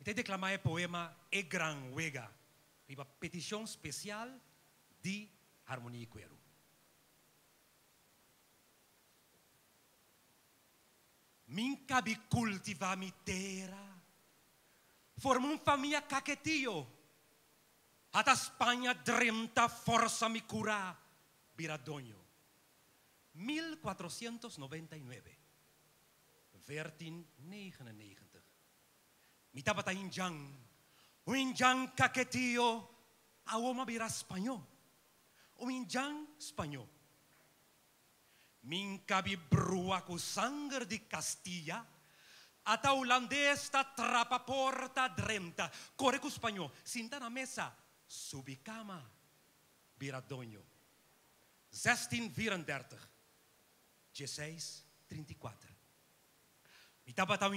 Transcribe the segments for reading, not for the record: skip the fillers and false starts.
Então declamar o poema E Gran Huega, riba petição especial de Harmonia e Cuero. Min cabe cultivar mi terra, forma família caquetio, ata Espanha dremta força mi cura, biradonho. 1499, 1499. Mi tabata injang, o injang caquetio, a oma bira espanhol, o injang espanhol. Min cabe brua com sangue de Castilla, ata holandês ta trapa porta dremta, corre com espanhol, sinta na mesa, subicama, biradonho. 1634, 1634. Mi tabata o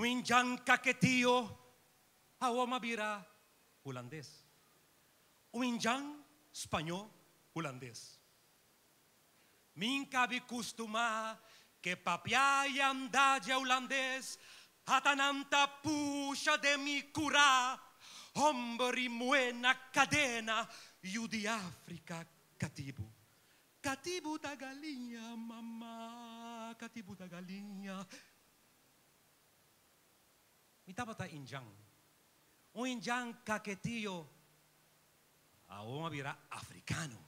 injang caquetio, a oma bira holandês. O injang espanhol, holandês. Min cabe costuma que papiai andade holandês, atananta puxa de mi cura, hombre muena cadena, e de África cativo. Cativo da galinha, mamá, cativo da galinha. Mi tabata injang. O injang caquetio, a uma vira africano.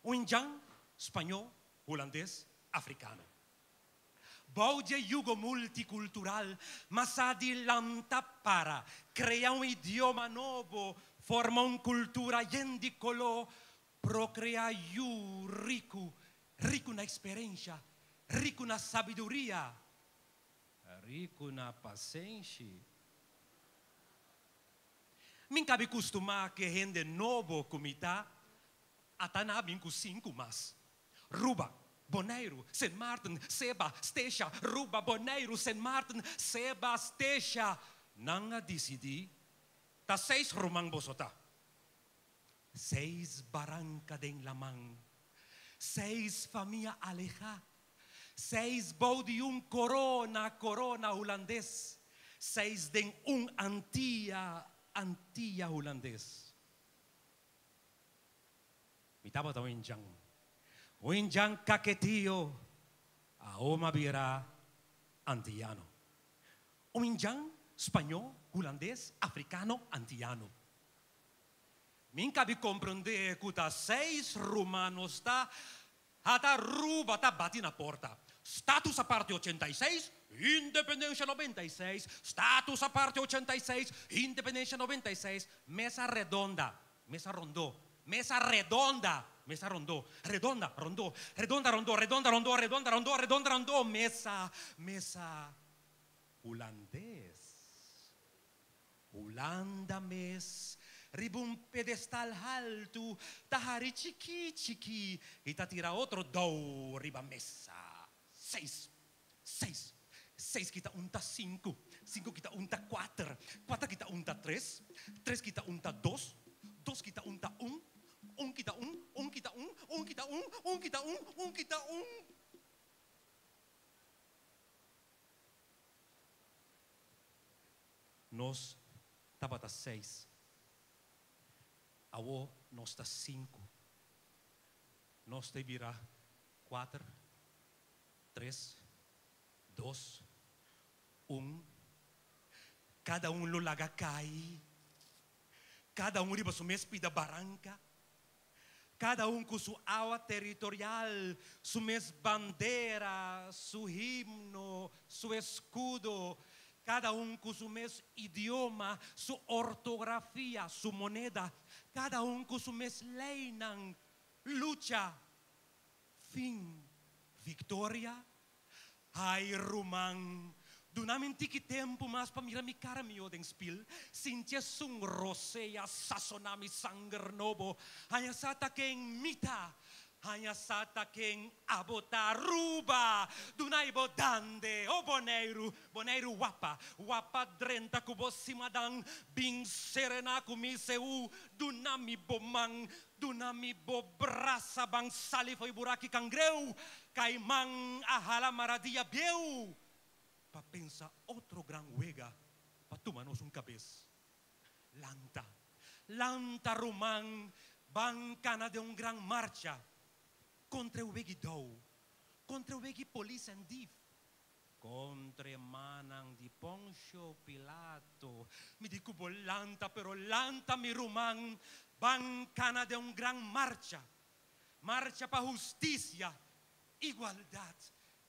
O injang espanhol, holandês, africano. Baude yugo multicultural, mas adelanta para criar idioma novo, formar cultura yendicolor, procriar rico na experiência, rico na sabedoria, rico na paciência. Min cabe costumar que gente novo comita, atanabin com 5 mas. Ruba, Bonaire, Saint Martin, Seba, Stecha, Ruba, Bonaire, Saint Martin, Seba, Stecha. Nanga decidi, ta 6 romang bosota. 6 barranca den lamang. 6 família aleja. 6 baudi corona holandês. 6 den antia holandês. Mi taba tao injang. O injang caquetio, a oma bira antiano. O injang espanhol, holandês, africano, antiano. Min cabe compreender que tá 6 romanos tá, ata ruba tá bati na porta. Status a parte 86, independência 96. Status a parte 86, independência 96. Mesa redonda, mesa rondô. Mesa redonda, mesa rondô, redonda, rondô, redonda, rondô, redonda, rondô, redonda, rondô, redonda, rondô, mesa holandês. Holanda mes, riba pedestal alto, tahari chiqui, e ta tira outro do riba mesa. 6 kita unta 5, 5 kita unta 4, 4 kita unta 3, 3 kita unta 2, 2 kita unta 1, 1 kita 1, 1 kita 1, 1 kita 1, 1 kita 1, 1 kita 1. Nós tabata 6. Awo nós ta 5. Nós te vira 4, 3, 2, 1. Cada lo laga cai. Cada riba su mespida barranca. Cada com sua água territorial, sua bandeira, seu himno, seu escudo. Cada com seu idioma, sua ortografia, sua moneda. Cada com seu lei, luta, fim, vitória. Ai, Rumang, Dunamin tiki tempo mas pamirami karamio deng spil, sintia sung rosea sasonami sanger nobo, hanya sata keng mita, hanya sata keng abota ruba, dunai bodande, o boneiru wapa, wapa drenta kubo simadang, bing serena kumiseu, dunami bomang, dunami bo brasa bang salifoi buraki kangreu, kay mang ahala maradia bieu. Para pensar outro gran huega patumanos un cabez. Lanta román, bancana de un gran marcha, contra ubegi dou, contra ubegi polis and div, contra manang di Poncio Pilato. Mi dico lanta, pero lanta mi román, bancana de un gran marcha, marcha para justicia, igualdad,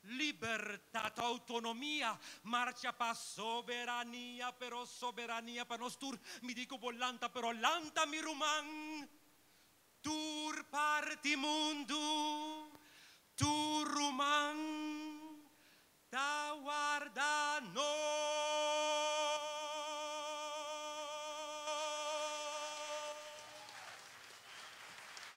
libertad, autonomía, marcha para soberanía, pero soberanía para nostur. Mi dico volanta, pero lanta mi rumán, tur parti mundo.